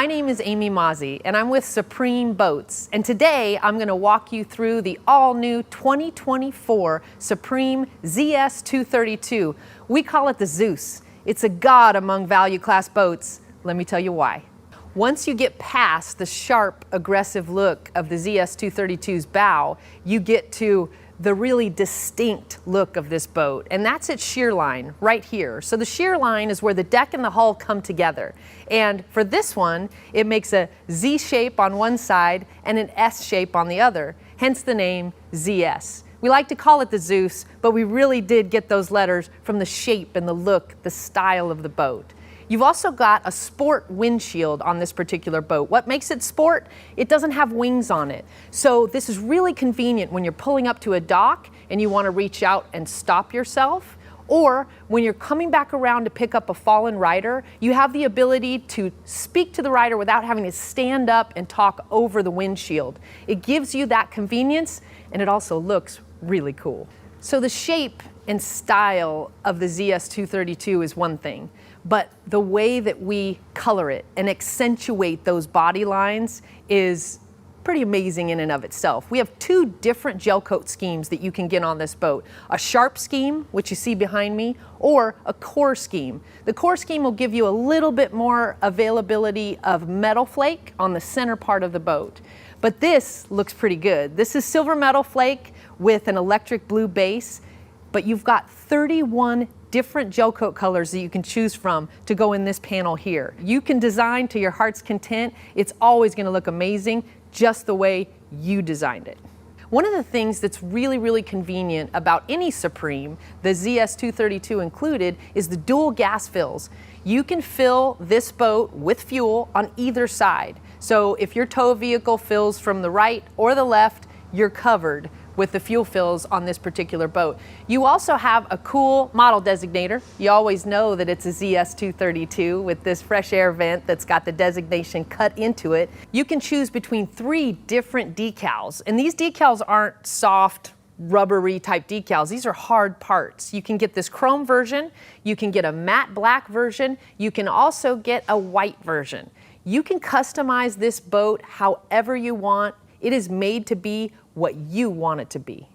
name is Amy Mazzi, and I'm with Supreme Boats. And today I'm going to walk you through the all-new 2024 Supreme ZS232. We call it the Zeus. It's a god among value class boats. Let me tell you why. Once you get past the sharp, aggressive look of the ZS232's bow, you get to the really distinct look of this boat, and that's its shear line right here. So the shear line is where the deck and the hull come together. And for this one, it makes a Z shape on one side and an S shape on the other, hence the name ZS. We like to call it the Zeus, but we really did get those letters from the shape and the look, the style of the boat. You've also got a sport windshield on this particular boat. What makes it sport? It doesn't have wings on it. So this is really convenient when you're pulling up to a dock and you want to reach out and stop yourself, or when you're coming back around to pick up a fallen rider, you have the ability to speak to the rider without having to stand up and talk over the windshield. It gives you that convenience, and it also looks really cool. So the shape and style of the ZS232 is one thing, but the way that we color it and accentuate those body lines is pretty amazing in and of itself. We have two different gel coat schemes that you can get on this boat. A sharp scheme, which you see behind me, or a core scheme. The core scheme will give you a little bit more availability of metal flake on the center part of the boat. But this looks pretty good. This is silver metal flake with an electric blue base, but you've got 31 different gel coat colors that you can choose from to go in this panel here. You can design to your heart's content. It's always going to look amazing just the way you designed it. One of the things that's really convenient about any Supreme, the ZS232 included, is the dual gas fills. You can fill this boat with fuel on either side. So if your tow vehicle fills from the right or the left, you're covered with the fuel fills on this particular boat. You also have a cool model designator. You always know that it's a ZS232 with this fresh air vent that's got the designation cut into it. You can choose between 3 different decals, and these decals aren't soft, rubbery type decals. These are hard parts. You can get this chrome version, you can get a matte black version, you can also get a white version. You can customize this boat however you want. It is made to be what you want it to be.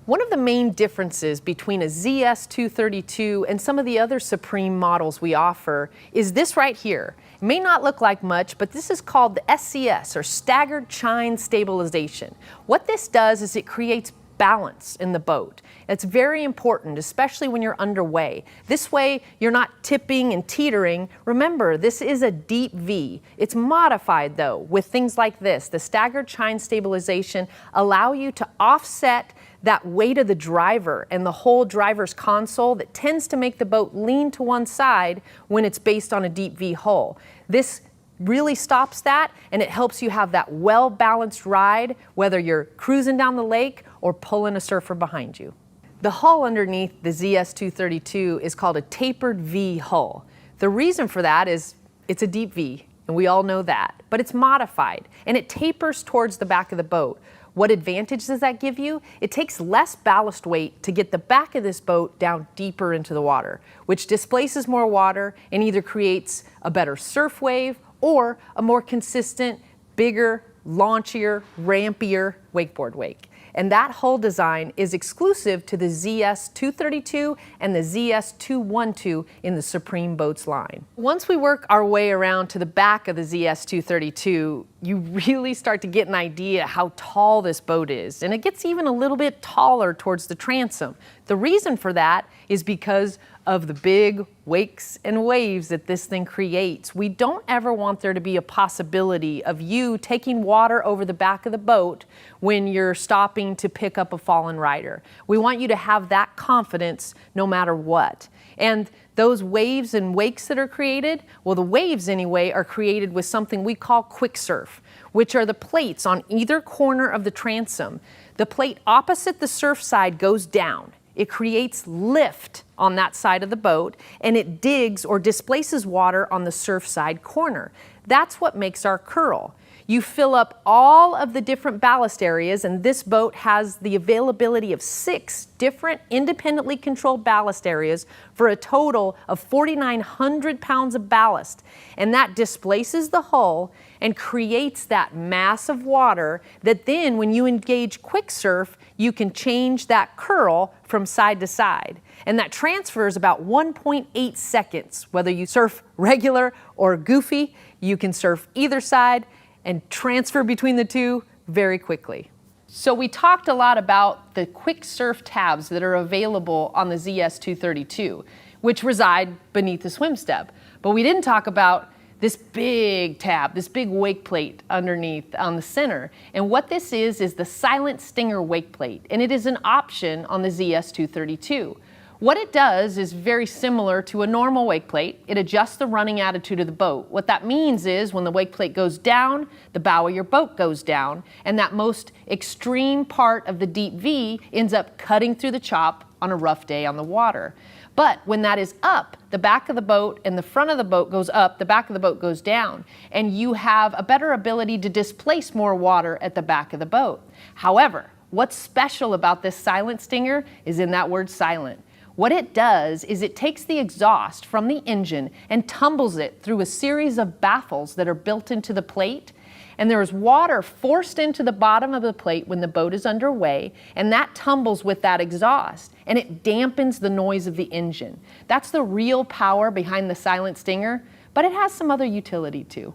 One of the main differences between a ZS232 and some of the other Supreme models we offer is this right here. It may not look like much, but this is called the SCS, or Staggered Stabilization. What this does is it creates balance in the boat. It's very important, especially when you're underway. This way, you're not tipping and teetering. Remember, this is a deep V. It's modified, though, with things like this. The Staggered Stabilization allow you to offset that weight of the driver and the whole driver's console that tends to make the boat lean to one side when it's based on a deep V hull. This really stops that, and it helps you have that well-balanced ride, whether you're cruising down the lake or pulling a surfer behind you. The hull underneath the ZS232 is called a Tapered V Hull. The reason for that is it's a deep V, and we all know that, but it's modified, and it tapers towards the back of the boat. What advantage does that give you? It takes less ballast weight to get the back of this boat down deeper into the water, which displaces more water and either creates a better surf wave or a more consistent, bigger, launchier, rampier wakeboard wake. And that hull design is exclusive to the ZS232 and the ZS212 in the Supreme Boats line. Once we work our way around to the back of the ZS232, you really start to get an idea how tall this boat is, and it gets even a little bit taller towards the transom. The reason for that is because of the big wakes and waves that this thing creates. We don't ever want there to be a possibility of you taking water over the back of the boat when you're stopping to pick up a fallen rider. We want you to have that confidence no matter what. And those waves and wakes that are created, well, the waves anyway, are created with something we call quick surf, which are the plates on either corner of the transom. The plate opposite the surf side goes down. It creates lift on that side of the boat, and it digs or displaces water on the surf side corner. That's what makes our curl. You fill up all of the different ballast areas, and this boat has the availability of 6 different independently controlled ballast areas for a total of 4,900 pounds of ballast. And that displaces the hull and creates that mass of water that then when you engage quick surf, you can change that curl from side to side. And that transfers about 1.8 seconds. Whether you surf regular or goofy, you can surf either side and transfer between the two very quickly. So we talked a lot about the quick surf tabs that are available on the ZS232, which reside beneath the swim step. But we didn't talk about this big tab, this big wake plate underneath on the center. And what this is the Silent Stinger wake plate, and it is an option on the ZS232. What it does is very similar to a normal wake plate. It adjusts the running attitude of the boat. What that means is when the wake plate goes down, the bow of your boat goes down, and that most extreme part of the deep V ends up cutting through the chop on a rough day on the water. But when that is up, the back of the boat and the front of the boat goes up, the back of the boat goes down, and you have a better ability to displace more water at the back of the boat. However, what's special about this Silent Stinger is in that word silent. What it does is it takes the exhaust from the engine and tumbles it through a series of baffles that are built into the plate. And there is water forced into the bottom of the plate when the boat is underway, and that tumbles with that exhaust, and it dampens the noise of the engine. That's the real power behind the Silent Stinger, but it has some other utility too.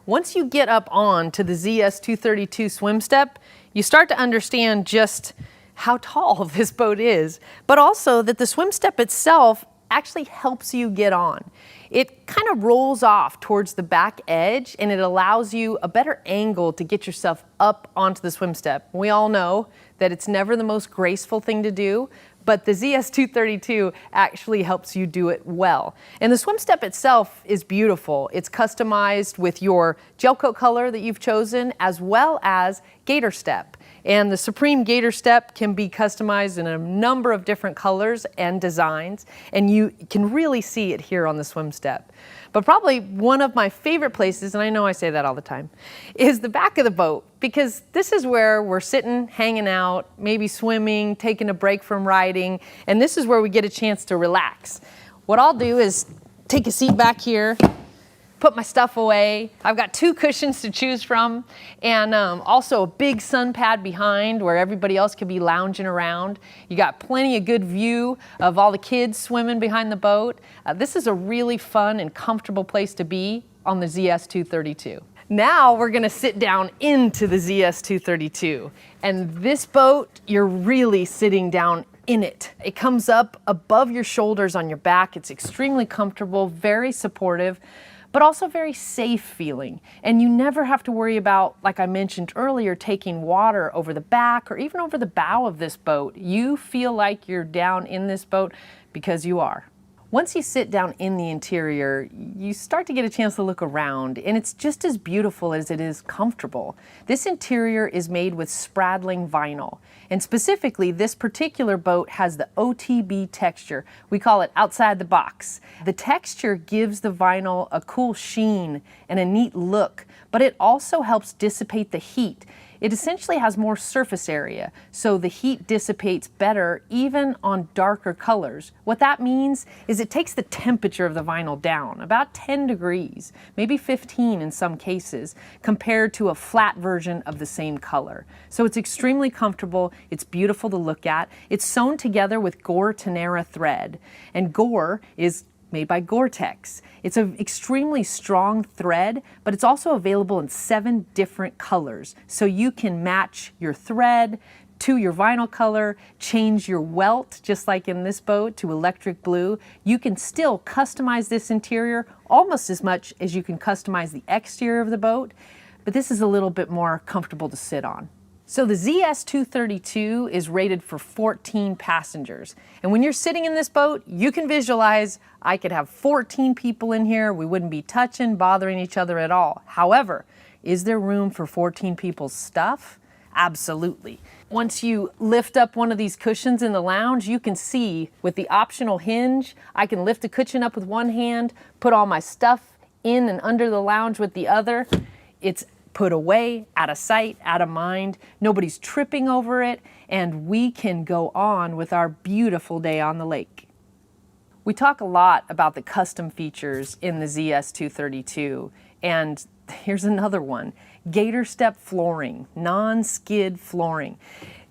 Once you get up on to the ZS232 swim step, you start to understand just how tall this boat is, but also that the swim step itself actually helps you get on. It kind of rolls off towards the back edge, and it allows you a better angle to get yourself up onto the swim step. We all know that it's never the most graceful thing to do, but the ZS232 actually helps you do it well. And the swim step itself is beautiful. It's customized with your gel coat color that you've chosen, as well as gator step. And the Supreme Gator Step can be customized in a number of different colors and designs, and you can really see it here on the swim step. But probably one of my favorite places, and I know I say that all the time, is the back of the boat, because this is where we're sitting, hanging out, maybe swimming, taking a break from riding, and this is where we get a chance to relax. What I'll do is take a seat back here, put my stuff away. I've got 2 cushions to choose from, and also a big sun pad behind where everybody else could be lounging around. You got plenty of good view of all the kids swimming behind the boat. This is a really fun and comfortable place to be on the ZS232. Now we're gonna sit down into the ZS232, and this boat, you're really sitting down in it. It comes up above your shoulders on your back. It's extremely comfortable, very supportive, but also very safe feeling. And you never have to worry about, like I mentioned earlier, taking water over the back or even over the bow of this boat. You feel like you're down in this boat because you are. Once you sit down in the interior, you start to get a chance to look around, and it's just as beautiful as it is comfortable. This interior is made with spradling vinyl, and specifically this particular boat has the OTB texture. We call it outside the box. The texture gives the vinyl a cool sheen and a neat look, but it also helps dissipate the heat. It essentially has more surface area, so the heat dissipates better even on darker colors. What that means is it takes the temperature of the vinyl down about 10 degrees, maybe 15 in some cases, compared to a flat version of the same color. So it's extremely comfortable, it's beautiful to look at. It's sewn together with Gore Tenera thread, and Gore is made by Gore-Tex. It's an extremely strong thread, but it's also available in 7 different colors. So you can match your thread to your vinyl color, change your welt, just like in this boat, to electric blue. You can still customize this interior almost as much as you can customize the exterior of the boat, but this is a little bit more comfortable to sit on. So the ZS232 is rated for 14 passengers. And when you're sitting in this boat, you can visualize I could have 14 people in here. We wouldn't be touching, bothering each other at all. However, is there room for 14 people's stuff? Absolutely. Once you lift up one of these cushions in the lounge, you can see with the optional hinge, I can lift a cushion up with one hand, put all my stuff in and under the lounge with the other. It's put away, out of sight, out of mind. Nobody's tripping over it, and we can go on with our beautiful day on the lake. We talk a lot about the custom features in the ZS232, and here's another one: gator step flooring, non-skid flooring.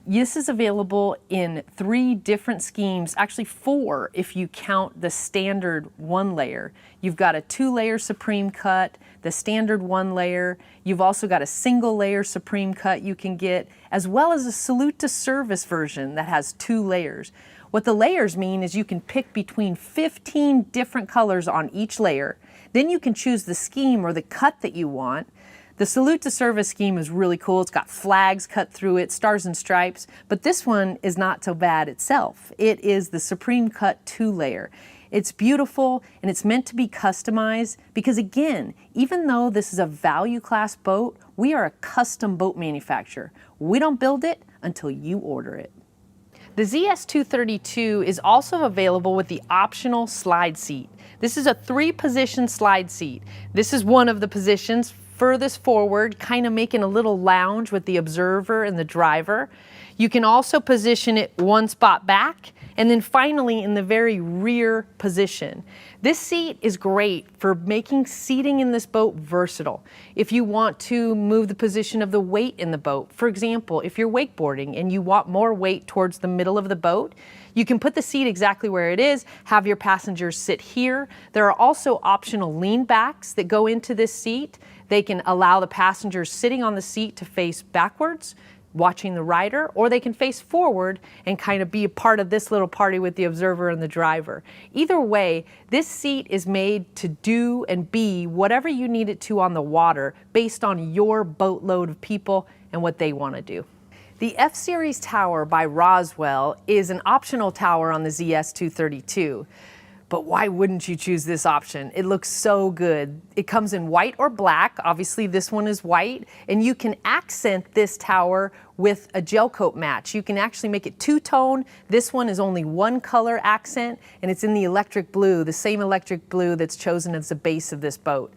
This is available in 3 different schemes, actually 4 if you count the standard 1 layer. You've got a 2-layer Supreme cut, the standard 1 layer. You've also got a single layer Supreme cut you can get, as well as a salute to service version that has 2 layers. What the layers mean is you can pick between 15 different colors on each layer. Then you can choose the scheme or the cut that you want. The Salute to Service scheme is really cool. It's got flags cut through it, stars and stripes, but this one is not so bad itself. It is the Supreme Cut 2-layer. It's beautiful, and it's meant to be customized because, again, even though this is a value class boat, we are a custom boat manufacturer. We don't build it until you order it. The ZS232 is also available with the optional slide seat. This is a 3-position slide seat. This is one of the positions furthest forward, kind of making a little lounge with the observer and the driver. You can also position it 1 spot back, and then finally in the very rear position. This seat is great for making seating in this boat versatile. If you want to move the position of the weight in the boat, for example, if you're wakeboarding and you want more weight towards the middle of the boat, you can put the seat exactly where it is, have your passengers sit here. There are also optional lean backs that go into this seat. They can allow the passengers sitting on the seat to face backwards, watching the rider, or they can face forward and kind of be a part of this little party with the observer and the driver. Either way, this seat is made to do and be whatever you need it to on the water based on your boatload of people and what they want to do. The F-Series tower by Roswell is an optional tower on the ZS232. But why wouldn't you choose this option? It looks so good. It comes in white or black. Obviously this one is white, and you can accent this tower with a gel coat match. You can actually make it 2-tone. This one is only 1 color accent, and it's in the electric blue, the same electric blue that's chosen as the base of this boat.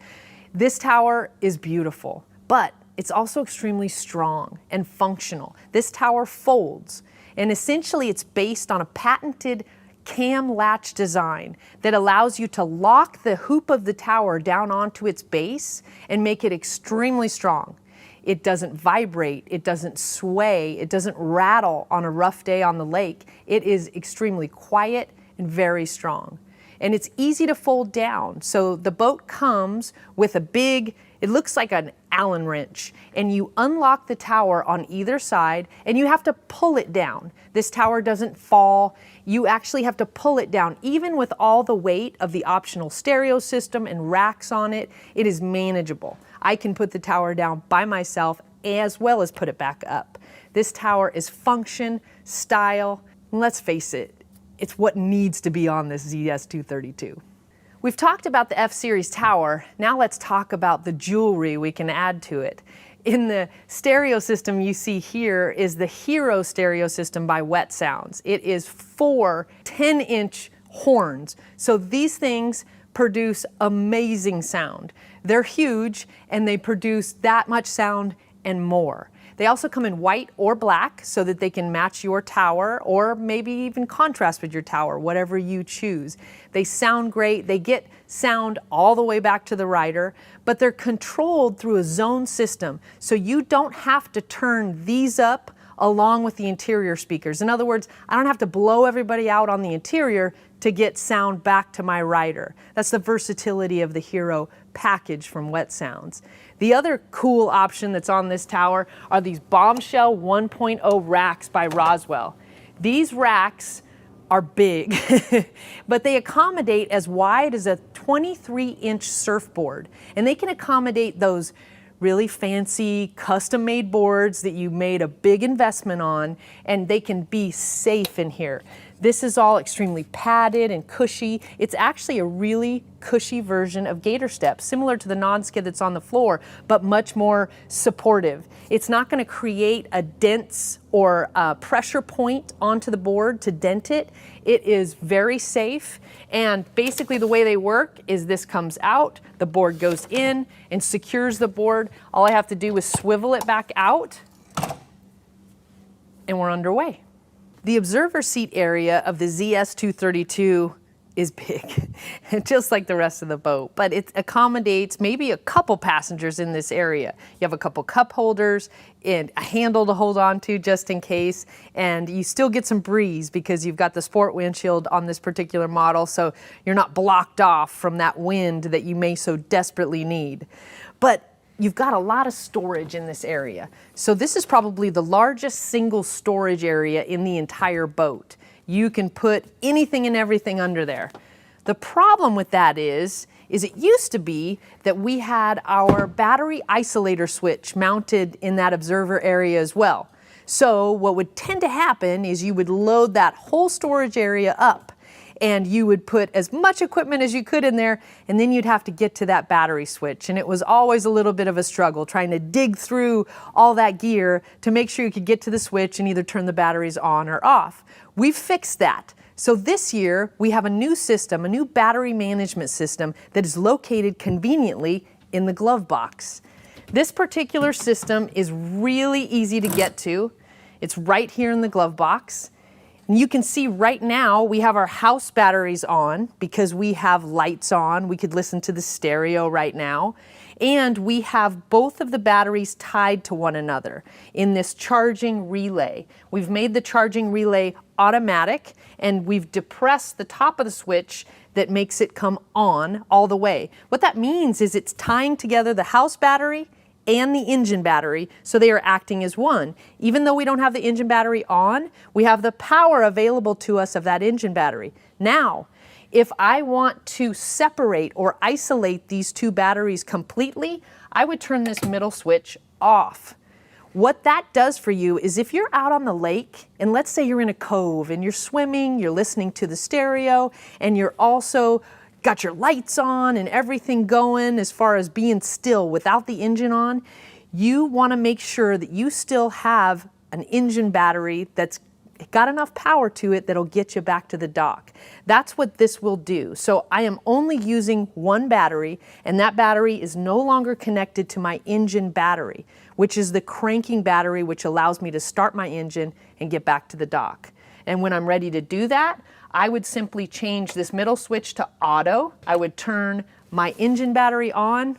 This tower is beautiful, but it's also extremely strong and functional. This tower folds, and essentially it's based on a patented cam latch design that allows you to lock the hoop of the tower down onto its base and make it extremely strong. It doesn't vibrate, it doesn't sway, it doesn't rattle on a rough day on the lake. It is extremely quiet and very strong. And it's easy to fold down. So the boat comes with a big, it looks like an Allen wrench, and you unlock the tower on either side, and you have to pull it down. This tower doesn't fall. You actually have to pull it down. Even with all the weight of the optional stereo system and racks on it, it is manageable. I can put the tower down by myself as well as put it back up. This tower is function, style, and let's face it, it's what needs to be on this ZS232. We've talked about the F-Series tower. Now let's talk about the jewelry we can add to it. In the stereo system you see here is the Hero stereo system by Wet Sounds. It is 4 10-inch horns. So these things produce amazing sound. They're huge, and they produce that much sound and more. They also come in white or black so that they can match your tower or maybe even contrast with your tower, whatever you choose. They sound great. They get sound all the way back to the rider, but they're controlled through a zone system. So you don't have to turn these up along with the interior speakers. In other words, I don't have to blow everybody out on the interior to get sound back to my rider. That's the versatility of the Hero package from Wet Sounds. The other cool option that's on this tower are these Bombshell 1.0 racks by Roswell. These racks are big, but they accommodate as wide as a 23-inch surfboard, and they can accommodate those really fancy custom-made boards that you made a big investment on, and they can be safe in here. This is all extremely padded and cushy. It's actually a really cushy version of gator step, similar to the non-skid that's on the floor, but much more supportive. It's not going to create a dents or a pressure point onto the board to dent it. It is very safe, and basically the way they work is this comes out, the board goes in and secures the board. All I have to do is swivel it back out, and we're underway. The observer seat area of the ZS232 is big, just like the rest of the boat, but it accommodates maybe a couple passengers in this area. You have a couple cup holders and a handle to hold on to just in case, and you still get some breeze because you've got the sport windshield on this particular model, so you're not blocked off from that wind that you may so desperately need. But you've got a lot of storage in this area. So this is probably the largest single storage area in the entire boat. You can put anything and everything under there. The problem with that is it used to be that we had our battery isolator switch mounted in that observer area as well. So what would tend to happen is you would load that whole storage area up, and you would put as much equipment as you could in there, and then you'd have to get to that battery switch. And it was always a little bit of a struggle trying to dig through all that gear to make sure you could get to the switch and either turn the batteries on or off. We've fixed that. So this year we have a new system, a new battery management system that is located conveniently in the glove box. This particular system is really easy to get to. It's right here in the glove box. And you can see right now we have our house batteries on because we have lights on. We could listen to the stereo right now. And we have both of the batteries tied to one another in this charging relay. We've made the charging relay automatic, and we've depressed the top of the switch that makes it come on all the way. What that means is it's tying together the house battery and the engine battery, so they are acting as one. Even though we don't have the engine battery on, we have the power available to us of that engine battery. Now, if I want to separate or isolate these two batteries completely, I would turn this middle switch off. What that does for you is if you're out on the lake, and let's say you're in a cove and you're swimming, you're listening to the stereo, and you're also got your lights on and everything going as far as being still without the engine on, you want to make sure that you still have an engine battery that's got enough power to it that'll get you back to the dock. That's what this will do. So I am only using one battery, and that battery is no longer connected to my engine battery, which is the cranking battery which allows me to start my engine and get back to the dock. And when I'm ready to do that, I would simply change this middle switch to auto. I would turn my engine battery on,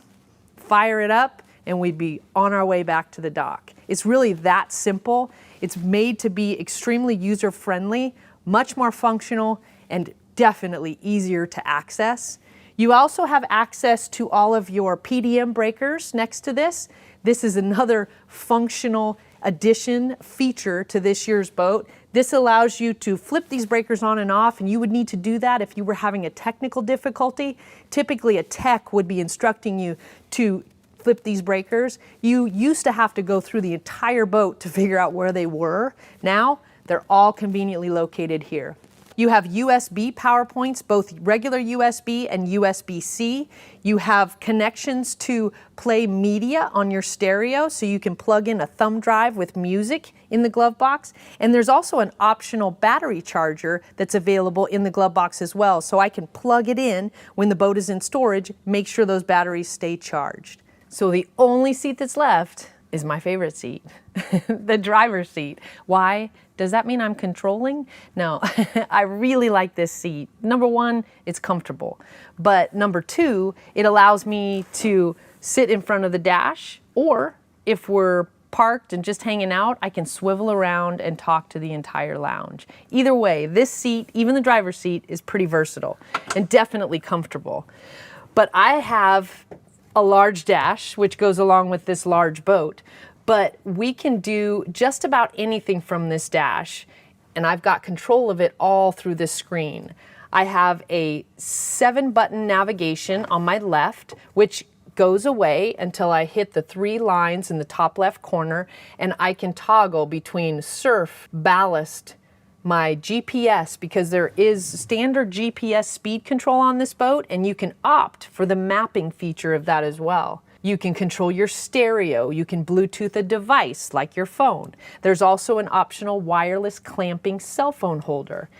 fire it up, and we'd be on our way back to the dock. It's really that simple. It's made to be extremely user-friendly, much more functional, and definitely easier to access. You also have access to all of your PDM breakers next to this. This is another functional addition feature to this year's boat. This allows you to flip these breakers on and off, and you would need to do that if you were having a technical difficulty. Typically, a tech would be instructing you to flip these breakers. You used to have to go through the entire boat to figure out where they were. Now, they're all conveniently located here. You have USB power points, both regular USB and USB-C. You have connections to play media on your stereo, so you can plug in a thumb drive with music in the glove box. And there's also an optional battery charger that's available in the glove box as well, so I can plug it in when the boat is in storage, make sure those batteries stay charged. So the only seat that's left is my favorite seat, the driver's seat. Why? Does that mean I'm controlling? No, I really like this seat. Number one, it's comfortable. But number two, it allows me to sit in front of the dash, or if we're parked and just hanging out, I can swivel around and talk to the entire lounge. Either way, this seat, even the driver's seat, is pretty versatile and definitely comfortable. But I have a large dash, which goes along with this large boat, but we can do just about anything from this dash, and I've got control of it all through this screen. I have a 7-button navigation on my left, which goes away until I hit the 3 lines in the top left corner, and I can toggle between surf, ballast, my GPS, because there is standard GPS speed control on this boat, and you can opt for the mapping feature of that as well. You can control your stereo. You can Bluetooth a device like your phone. There's also an optional wireless clamping cell phone holder.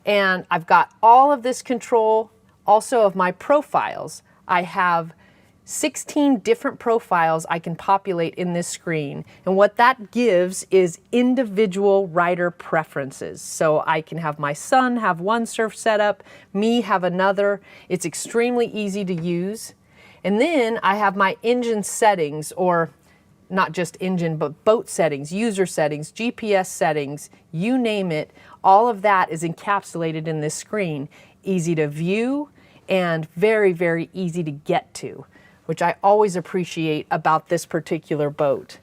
And I've got all of this control also of my profiles. I have 16 different profiles I can populate in this screen. And what that gives is individual rider preferences. So I can have my son have one surf setup, me have another. It's extremely easy to use. And then I have my engine settings, or not just engine, but boat settings, user settings, GPS settings, you name it. All of that is encapsulated in this screen. Easy to view and very, very easy to get to, which I always appreciate about this particular boat.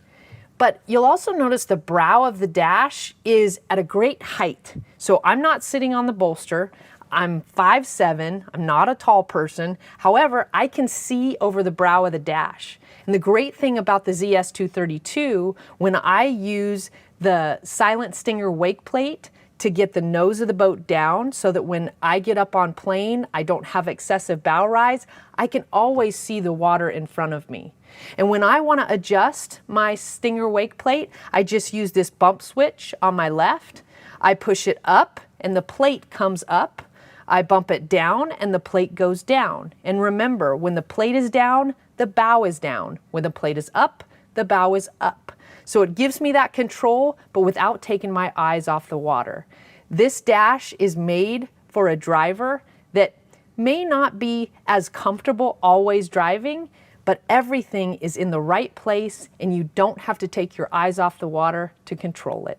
But you'll also notice the brow of the dash is at a great height. So I'm not sitting on the bolster. I'm 5'7", I'm not a tall person. However, I can see over the brow of the dash. And the great thing about the ZS232, when I use the Silent Stinger wake plate to get the nose of the boat down so that when I get up on plane, I don't have excessive bow rise, I can always see the water in front of me. And when I want to adjust my Stinger wake plate, I just use this bump switch on my left. I push it up and the plate comes up. I bump it down and the plate goes down. And remember, when the plate is down, the bow is down. When the plate is up, the bow is up. So it gives me that control, but without taking my eyes off the water. This dash is made for a driver that may not be as comfortable always driving, but everything is in the right place and you don't have to take your eyes off the water to control it.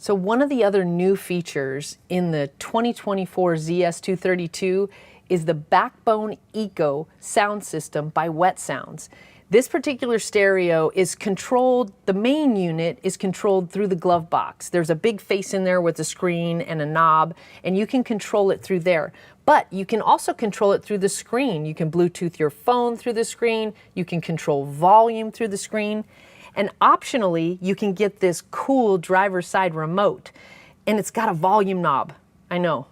So one of the other new features in the 2024 ZS232 is the Backbone Eco sound system by Wet Sounds. This particular stereo is controlled, the main unit is controlled through the glove box. There's a big face in there with a screen and a knob, and you can control it through there. But you can also control it through the screen. You can Bluetooth your phone through the screen, you can control volume through the screen, and optionally, you can get this cool driver's side remote, and it's got a volume knob. I know,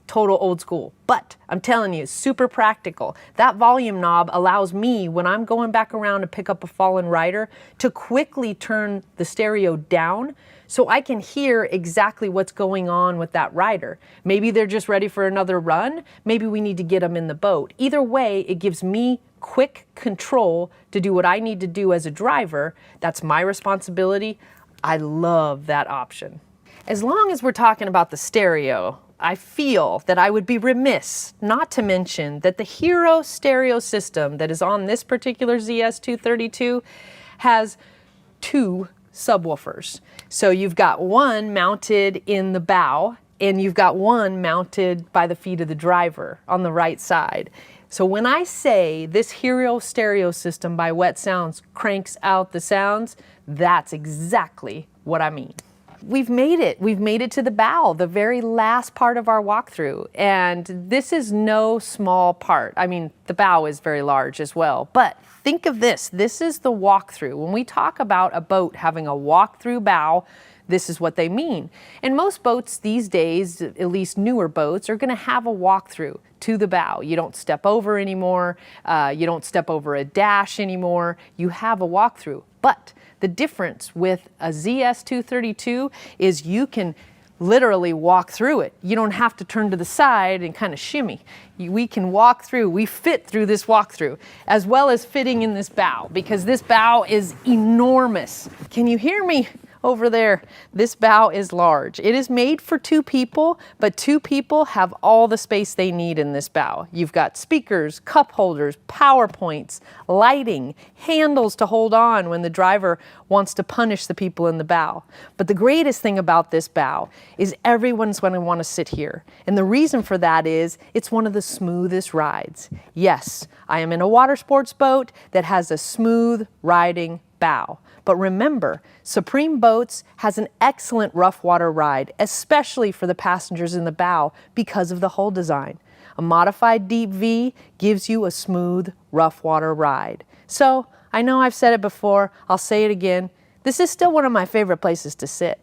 total old school, but I'm telling you, super practical. That volume knob allows me, when I'm going back around to pick up a fallen rider, to quickly turn the stereo down so I can hear exactly what's going on with that rider. Maybe they're just ready for another run. Maybe we need to get them in the boat. Either way, it gives me quick control to do what I need to do as a driver. That's my responsibility. I love that option. As long as we're talking about the stereo, I feel that I would be remiss not to mention that the Hero stereo system that is on this particular ZS232 has two subwoofers. So you've got one mounted in the bow and you've got one mounted by the feet of the driver on the right side. So when I say this Hero stereo system by Wet Sounds cranks out the sounds, that's exactly what I mean. We've made it. We've made it to the bow, the very last part of our walkthrough. And this is no small part. I mean, the bow is very large as well. But think of this. This is the walkthrough. When we talk about a boat having a walkthrough bow, this is what they mean. And most boats these days, at least newer boats, are going to have a walkthrough to the bow. You don't step over anymore. You don't step over a dash anymore. You have a walkthrough. But the difference with a ZS232 is you can literally walk through it. You don't have to turn to the side and kind of shimmy. We can walk through, we fit through this walkthrough, as well as fitting in this bow, because this bow is enormous. Can you hear me over there? This bow is large. It is made for two people, but two people have all the space they need in this bow. You've got speakers, cup holders, power points, lighting, handles to hold on when the driver wants to punish the people in the bow. But the greatest thing about this bow is everyone's going to want to sit here. And the reason for that is it's one of the smoothest rides. Yes, I am in a water sports boat that has a smooth riding bow. But remember, Supreme Boats has an excellent rough water ride, especially for the passengers in the bow because of the hull design. A modified deep V gives you a smooth, rough water ride. So, I know I've said it before, I'll say it again, this is still one of my favorite places to sit.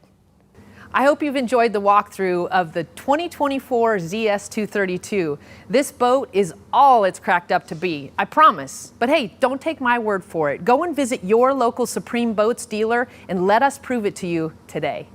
I hope you've enjoyed the walkthrough of the 2024 ZS232. This boat is all it's cracked up to be, I promise. But hey, don't take my word for it. Go and visit your local Supreme Boats dealer and let us prove it to you today.